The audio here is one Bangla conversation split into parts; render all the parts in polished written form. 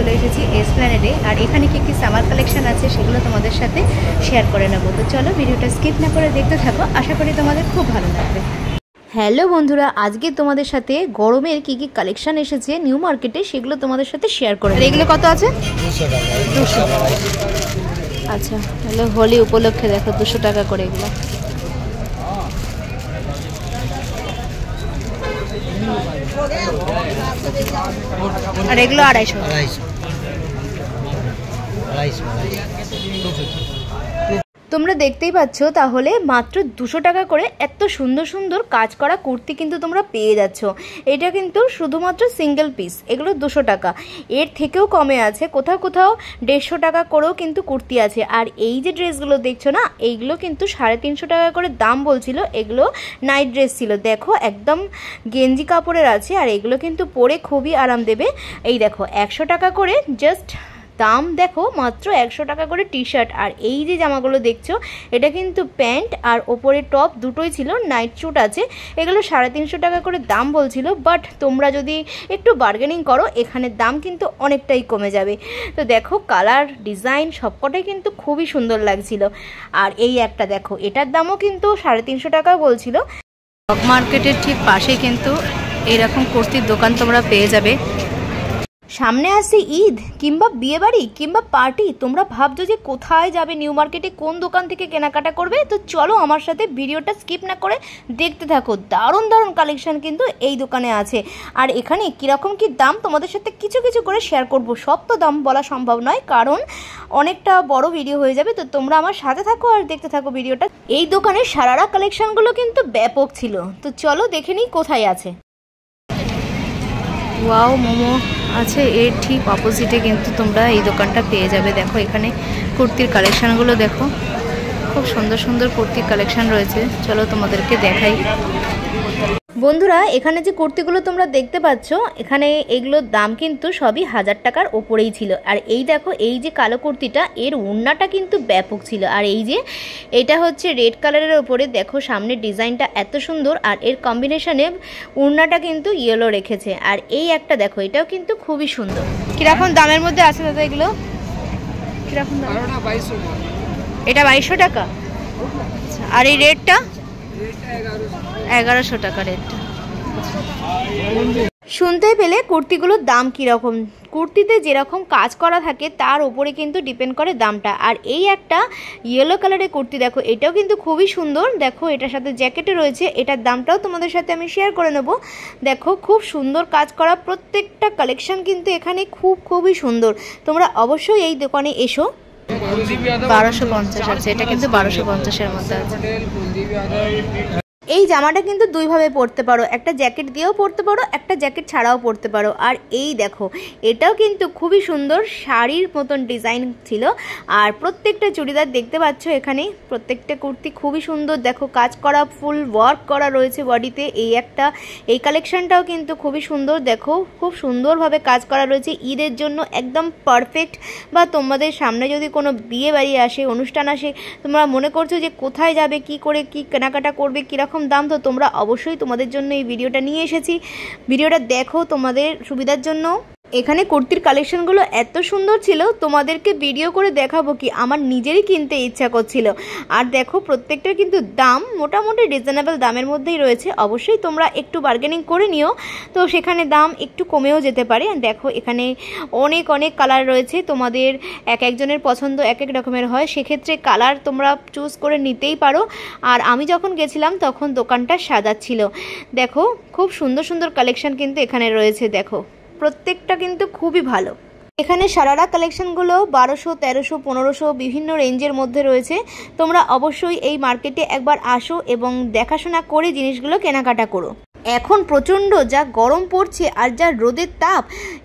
চলে এসেছি এসপ্ল্যানেডে। আর এখানে কি কি সামার কালেকশন আছে সেগুলো তোমাদের সাথে শেয়ার করে নেবো। তো চলো ভিডিওটা স্কিপ না করে দেখতে থাকো, আশা করি তোমাদের খুব ভালো লাগবে। হ্যালো বন্ধুরা, আজকে তোমাদের সাথে গরমের কি কি কালেকশন এসেছে নিউ মার্কেটে সেগুলো তোমাদের সাথে শেয়ার করে। আর এগুলো কত আছে? 200 টাকা। আচ্ছা, তাহলে হোলি উপলক্ষে দেখো 200 টাকা করে এগুলো। আর এগুলো 250। তোমরা দেখতেই পাচ্ছ, তাহলে মাত্র 200 টাকা করে এত সুন্দর সুন্দর কাজ করা কুর্তি কিন্তু তোমরা পেয়ে যাচ্ছ। এটা কিন্তু শুধুমাত্র সিঙ্গেল পিস, এগুলো 200 টাকা। এর থেকেও কমে আছে, কোথাও কোথাও 150 টাকা করেও কিন্তু কুর্তি আছে। আর এই যে ড্রেসগুলো দেখছো না, এইগুলো কিন্তু 350 টাকা করে দাম বলছিল। এগুলো নাইট ড্রেস ছিল, দেখো একদম গেঞ্জি কাপড়ের আছে। আর এগুলো কিন্তু পরে খুবই আরাম দেবে। এই দেখো 100 টাকা করে জাস্ট দাম, দেখো মাত্র 100 টাকা করে টি শার্ট। আর এই যে জামাগুলো দেখছো, এটা কিন্তু প্যান্ট আর ওপরে টপ দুটোই ছিল, নাইট স্যুট আছে। এগুলো 350 টাকা করে দাম বলছিল, বাট তোমরা যদি একটু বার্গেনিং করো এখানে দাম কিন্তু অনেকটাই কমে যাবে। তো দেখো কালার ডিজাইন সবকটাই কিন্তু খুবই সুন্দর লাগছিল। আর এই একটা দেখো, এটার দামও কিন্তু 350 টাকা বলছিল। স্টক মার্কেটের ঠিক পাশে কিন্তু এরকম কুর্তির দোকান তোমরা পেয়ে যাবে। সামনে আসছে ঈদ কিংবা বিয়েবাড়ি কিংবা পার্টি, তোমরা ভাবছো যে কোথায় যাবে, নিউ মার্কেটে কোন দোকান থেকে কেনাকাটা করবে। তো চলো আমার সাথে ভিডিওটা স্কিপ না করে দেখতে থাকো। দারুণ দারুণ কালেকশন কিন্তু এই দোকানে আছে। আর এখানে কীরকম কী দাম তোমাদের সাথে কিছু কিছু করে শেয়ার করব। সব তো দাম বলা সম্ভব নয়, কারণ অনেকটা বড় ভিডিও হয়ে যাবে। তো তোমরা আমার সাথে থাকো আর দেখতে থাকো ভিডিওটা। এই দোকানের সারারা কালেকশনগুলো কিন্তু ব্যাপক ছিল। তো চলো দেখে নিই কোথায় আছে। ওয়াও মোমো আছে, এর ঠিক অপোজিটে কিন্তু তোমরা এই দোকানটা পেয়ে যাবে। দেখো এখানে কুর্তির কালেকশানগুলো দেখো, খুব সুন্দর সুন্দর কুর্তির কালেকশান রয়েছে। চলো তোমাদেরকে দেখাই। বন্ধুরা, এখানে যে কুর্তিগুলো তোমরা দেখতে পাচ্ছ, এখানে এগুলোর দাম কিন্তু সবই 1000 টাকার ওপরেই ছিল। আর এই দেখো, এই যে কালো কুর্তিটা, এর ওড়নাটা কিন্তু ব্যাপক ছিল। আর এই যে এটা হচ্ছে রেড কালারের ওপরে, দেখো সামনের ডিজাইনটা এত সুন্দর। আর এর কম্বিনেশনে ওড়নাটা কিন্তু ইয়েলো রেখেছে। আর এই একটা দেখো, এটাও কিন্তু খুবই সুন্দর। কিরকম দামের মধ্যে আছে দাদা এগুলো? কিরকম দাম? এটা 2200 টাকা। আর এই রেডটা 1100 টাকা রেটটা। শুনতেই পেলে কুর্তিগুলোর দাম কীরকম। কুর্তিতে যেরকম কাজ করা থাকে তার উপরে কিন্তু ডিপেন্ড করে দামটা। আর এই একটা ইয়েলো কালারের কুর্তি দেখো, এটাও কিন্তু খুবই সুন্দর। দেখো এটার সাথে জ্যাকেটে রয়েছে, এটার দামটাও তোমাদের সাথে আমি শেয়ার করে নেব। দেখো খুব সুন্দর কাজ করা প্রত্যেকটা কালেকশন কিন্তু এখানে খুবই সুন্দর। তোমরা অবশ্যই এই দোকানে এসো। 1250 আছে, এটা কিন্তু 1250-এর মধ্যে আছে। এই জামাটা কিন্তু দুইভাবে পরতে পারো, একটা জ্যাকেট দিয়েও পরতে পারো, একটা জ্যাকেট ছাড়াও পরতে পারো। আর এই দেখো, এটাও কিন্তু খুবই সুন্দর, শাড়ির মতন ডিজাইন ছিল। আর প্রত্যেকটা চুড়িদার দেখতে পাচ্ছ এখানে, প্রত্যেকটা কুর্তি খুবই সুন্দর। দেখো কাজ করা, ফুল ওয়ার্ক করা রয়েছে বডিতে। এই কালেকশনটাও কিন্তু খুবই সুন্দর। দেখো খুব সুন্দরভাবে কাজ করা রয়েছে। ঈদের জন্য একদম পারফেক্ট। বা তোমাদের সামনে যদি কোনো বিয়ে বাড়ি আসে, অনুষ্ঠান আসে, তোমরা মনে করছো যে কোথায় যাবে, কি করে কি কেনাকাটা করবে, কীরকম দাম, তো তোমরা অবশ্যই তোমাদের জন্য এই ভিডিওটা নিয়ে এসেছি। ভিডিওটা দেখো তোমাদের সুবিধার জন্য। এখানে কুর্তির কালেকশনগুলো এত সুন্দর ছিল, তোমাদেরকে ভিডিও করে দেখাবো কি, আমার নিজেরই কিনতে ইচ্ছা করছিল। আর দেখো প্রত্যেকটার কিন্তু দাম মোটামুটি রিজনেবল দামের মধ্যেই রয়েছে। অবশ্যই তোমরা একটু বার্গেনিং করে নিও, তো সেখানে দাম একটু কমেও যেতে পারে। দেখো এখানে অনেক কালার রয়েছে, তোমাদের একজনের পছন্দ এক রকমের হয়, সেক্ষেত্রে কালার তোমরা চুজ করে নিতেই পারো। আর আমি যখন গেছিলাম তখন দোকানটা সাজাচ্ছিল। দেখো খুব সুন্দর সুন্দর কালেকশন কিন্তু এখানে রয়েছে। দেখো প্রত্যেকটা কিন্তু খুবই ভালো। এখানে সারারা কালেকশনগুলো 1200, 1300, 1500 বিভিন্ন রেঞ্জের মধ্যে রয়েছে। তোমরা অবশ্যই এই মার্কেটে একবার আসো এবং দেখাশোনা করে জিনিসগুলো কেনাকাটা করো। এখন প্রচণ্ড যা গরম পড়ছে আর যা রোদের তাপ,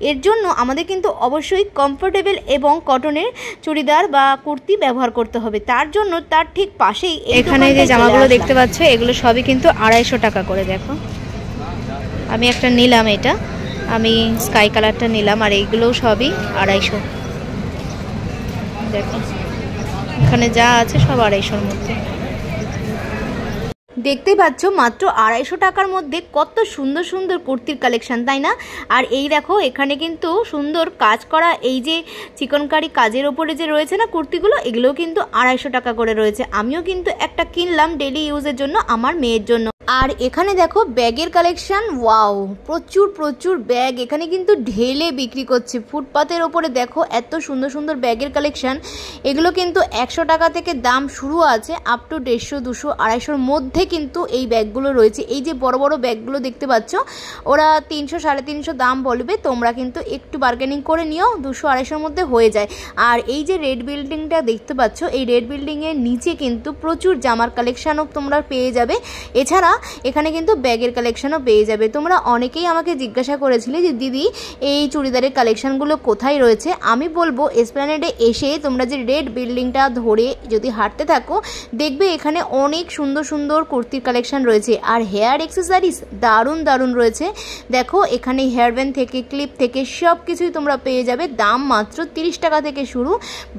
এর জন্য আমাদের কিন্তু অবশ্যই কমফোর্টেবল এবং কটনের চুড়িদার বা কুর্তি ব্যবহার করতে হবে। তার জন্য তার ঠিক পাশেই এখানে যে জামাগুলো দেখতে পাচ্ছ, এগুলো সবই কিন্তু 250 টাকা করে। দেখো আমি একটা নিলাম, এটা আমি স্কাই কালারটা নিলাম। আর এইগুলোও সবই 250। দেখো এখানে যা আছে সব 250-র মধ্যে। দেখতেই পাচ্ছ মাত্র 250 টাকার মধ্যে কত সুন্দর সুন্দর কুর্তির কালেকশন, তাই না? আর এই দেখো এখানে কিন্তু সুন্দর কাজ করা এই যে চিকনকারি কাজের ওপরে যে রয়েছে না কুর্তিগুলো, এগুলোও কিন্তু 250 টাকা করে রয়েছে। আমিও কিন্তু একটা কিনলাম ডেলি ইউজের জন্য, আমার মেয়ের জন্য। আর এখানে দেখো ব্যাগের কালেকশন, ওয়াও প্রচুর প্রচুর ব্যাগ এখানে কিন্তু ঢেলে বিক্রি করছে ফুটপাতের ওপরে। দেখো এত সুন্দর সুন্দর ব্যাগের কালেকশন, এগুলো কিন্তু 100 টাকা থেকে দাম শুরু আছে, আপ টু 150, 200, 250-র মধ্যে কিন্তু এই ব্যাগগুলো রয়েছে। এই যে বড় বড় ব্যাগগুলো দেখতে পাচ্ছ, ওরা 300, 350 দাম বলবে, তোমরা কিন্তু একটু বার্গেনিং করে নিও, 200, 250-র মধ্যে হয়ে যায়। আর এই যে রেড বিল্ডিংটা দেখতে পাচ্ছ, এই রেড বিল্ডিংয়ের নিচে কিন্তু প্রচুর জামার কালেকশানও তোমরা পেয়ে যাবে। এছাড়া এখানে কিন্তু ব্যাগের কালেকশনও পেয়ে যাবে। তোমরা অনেকেই আমাকে জিজ্ঞাসা করেছিলে যে দিদি এই চুড়িদারের কালেকশনগুলো কোথায় রয়েছে। আমি বলবো এসপ্ল্যানেডে এসে তোমরা যে রেড বিল্ডিংটা ধরে যদি হাঁটতে থাকো, দেখবে এখানে অনেক সুন্দর সুন্দর কুর্তির কালেকশন রয়েছে। আর হেয়ার অ্যাক্সেসরিজ দারুণ দারুণ রয়েছে। দেখো এখানে হেয়ার ব্যান্ড থেকে ক্লিপ থেকে সব কিছুই তোমরা পেয়ে যাবে। দাম মাত্র 30 টাকা থেকে শুরু,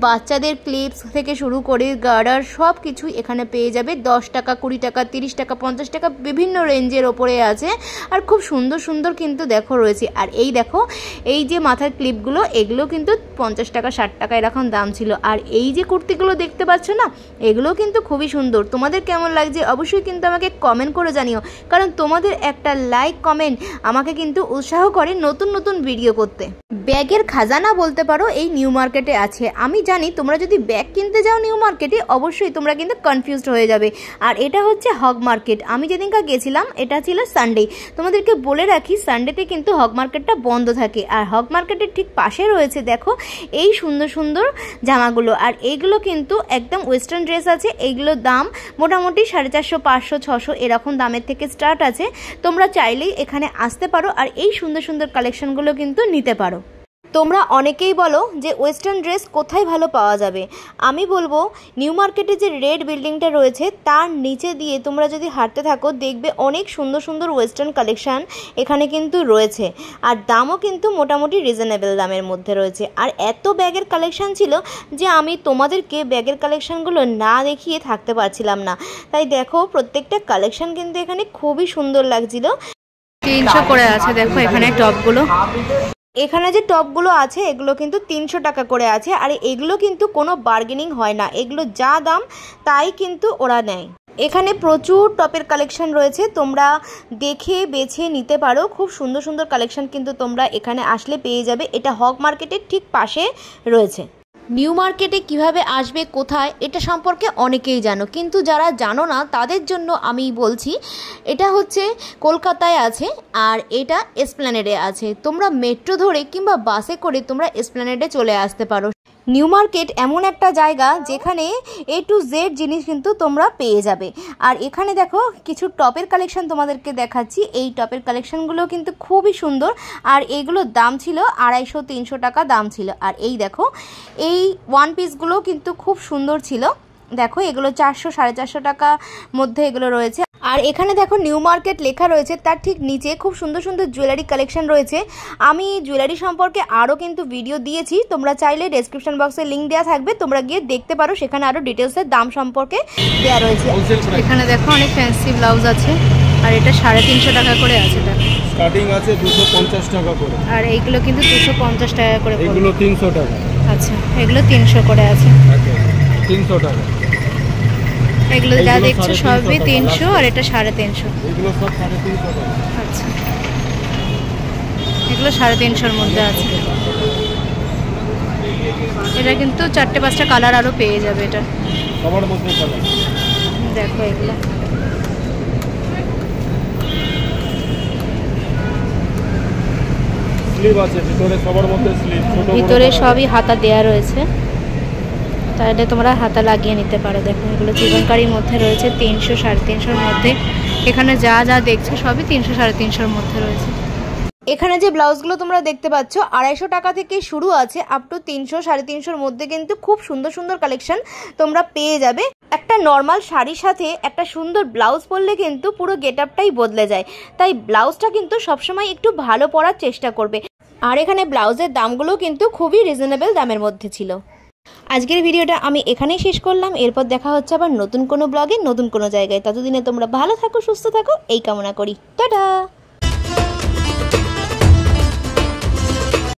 বাচ্চাদের ক্লিপস থেকে শুরু করে গার্ডার সব কিছুই এখানে পেয়ে যাবে 10 টাকা, 20 টাকা, 30 টাকা, 50 টাকা, বিভিন্ন রেঞ্জের ওপরে আছে। আর খুব সুন্দর সুন্দর কিন্তু দেখো রয়েছে। আর এই দেখো এই যে মাথার ক্লিপগুলো, এগুলো কিন্তু 50 টাকা, 60 টাকা এরকম দাম ছিল। আর এই যে কুর্তিগুলো দেখতে পাচ্ছ না, এগুলো কিন্তু খুবই সুন্দর। তোমাদের কেমন লাগছে অবশ্যই কিন্তু আমাকে কমেন্ট করে জানিও, কারণ তোমাদের একটা লাইক কমেন্ট আমাকে কিন্তু উৎসাহ করে নতুন নতুন ভিডিও করতে। ব্যাগের খাজানা বলতে পারো এই নিউ মার্কেটে আছে। আমি জানি তোমরা যদি ব্যাগ কিনতে যাও নিউ মার্কেটে, অবশ্যই তোমরা কিন্তু কনফিউজড হয়ে যাবে। আর এটা হচ্ছে হগ মার্কেট। আমি যেদিনকার গেছিলাম এটা ছিল সানডে। তোমাদেরকে বলে রাখি সানডেতে কিন্তু হগ মার্কেটটা বন্ধ থাকে। আর হগ মার্কেটের ঠিক পাশে রয়েছে দেখো এই সুন্দর সুন্দর জামাগুলো। আর এইগুলো কিন্তু একদম ওয়েস্টার্ন ড্রেস আছে। এইগুলোর দাম মোটামুটি 450, 500, 600 এরকম দামের থেকে স্টার্ট আছে। তোমরা চাইলেই এখানে আসতে পারো আর এই সুন্দর সুন্দর কালেকশনগুলো কিন্তু নিতে পারো। তোমরা অনেকেই বলো যে ওয়েস্টার্ন ড্রেস কোথায় ভালো পাওয়া যাবে। আমি বলবো নিউ মার্কেটে যে রেড বিল্ডিংটা রয়েছে তার নিচে দিয়ে তোমরা যদি হাঁটতে থাকো, দেখবে অনেক সুন্দর সুন্দর ওয়েস্টার্ন কালেকশান এখানে কিন্তু রয়েছে। আর দামও কিন্তু মোটামুটি রিজনেবল দামের মধ্যে রয়েছে। আর এত ব্যাগের কালেকশান ছিল যে আমি তোমাদেরকে ব্যাগের কালেকশানগুলো না দেখিয়ে থাকতে পারছিলাম না। তাই দেখো প্রত্যেকটা কালেকশান কিন্তু এখানে খুবই সুন্দর লাগছিল। 300 করে আছে দেখো এখানে টপগুলো। এখানে যে টপগুলো আছে এগুলো কিন্তু 300 টাকা করে আছে। আর এগুলো কিন্তু কোনো বার্গেনিং হয় না, এগুলো যা দাম তাই কিন্তু ওরা নেয়। এখানে প্রচুর টপের কালেকশন রয়েছে, তোমরা দেখে বেছে নিতে পারো। খুব সুন্দর সুন্দর কালেকশন কিন্তু তোমরা এখানে আসলে পেয়ে যাবে। এটা হগ মার্কেটের ঠিক পাশে রয়েছে। নিউ মার্কেটে কিভাবে আসবে, কোথায়, এটা সম্পর্কে অনেকেই জানো, কিন্তু যারা জানো না তাদের জন্য আমি বলছি। এটা হচ্ছে কলকাতায় আছে আর এটা এসপ্ল্যানেডে আছে। তোমরা মেট্রো ধরে কিংবা বাসে করে তোমরা এসপ্ল্যানেডে চলে আসতে পারো। নিউ মার্কেট এমন একটা জায়গা যেখানে A to Z জিনিস কিন্তু তোমরা পেয়ে যাবে। আর এখানে দেখো কিছু টপের কালেকশন তোমাদেরকে দেখাচ্ছি। এই টপের কালেকশনগুলো কিন্তু খুবই সুন্দর। আর এইগুলোর দাম ছিল 250, 300 টাকা দাম ছিল। আর এই দেখো এই ওয়ান পিসগুলো কিন্তু খুব সুন্দর ছিল। দেখো এগুলো 400, 450 টাকা মধ্যে এগুলো রয়েছে। আর এখানে দেখো নিউ মার্কেট লেখা রয়েছে, তার ঠিক নিচে খুব সুন্দর সুন্দর জুয়েলারি কালেকশন রয়েছে। আমি জুয়েলারি সম্পর্কে আরও কিন্তু ভিডিও দিয়েছি, তোমরা চাইলে ডেসক্রিপশন বক্সে লিঙ্ক দেওয়া থাকবে, তোমরা গিয়ে দেখতে পারো, সেখানে আরও ডিটেলসের দাম সম্পর্কে দেওয়া রয়েছে। এখানে দেখো অনেক ফ্যান্সি ব্লাউজ আছে আর এটা 350 টাকা করে আছে। স্টার্টিং আছে 250 টাকা করে। আর এইগুলো কিন্তু 250 টাকা করে, এগুলো 300 টাকা। আচ্ছা এগুলো 300 করে আছে। 300 টাকা। এগুলো যা দেখছো সবই 300 আর এটা 350। এগুলো সব 350 টাকা। আচ্ছা এগুলো 350-এর মধ্যে আছে। এটা কিন্তু 4-5টা কালার আরও পেয়ে যাবে। এটা সবার মধ্যে কালার দেখো। এগুলো স্লিভ আছে ভিতরে, সবার মধ্যে স্লিভ, ভিতরে সবই হাতা দেয়া রয়েছে, তাহলে তোমরা হাতা লাগিয়ে নিতে পারো। দেখো এগুলো চিকনকারির মধ্যে রয়েছে 300, 350-এর মধ্যে। এখানে যা যা দেখছো সবই 300, 350-এর মধ্যে রয়েছে। এখানে যে ব্লাউজগুলো তোমরা দেখতে পাচ্ছ 250 টাকা থেকে শুরু আছে, আপ টু 300, 350-এর মধ্যে কিন্তু খুব সুন্দর সুন্দর কালেকশন তোমরা পেয়ে যাবে। একটা নর্মাল শাড়ির সাথে একটা সুন্দর ব্লাউজ পরলে কিন্তু পুরো গেট আপটাই বদলে যায়। তাই ব্লাউজটা কিন্তু সবসময় একটু ভালো পরার চেষ্টা করবে। আর এখানে ব্লাউজের দামগুলো কিন্তু খুবই রিজনেবল দামের মধ্যে ছিল। আজকের ভিডিওটা আমি এখানেই শেষ করলাম। এরপর দেখা হচ্ছে আবার নতুন কোনো ব্লগে, নতুন কোনো জায়গায়। ততদিনে তোমরা ভালো থাকো, সুস্থ থাকো, এই কামনা করি। টাটা।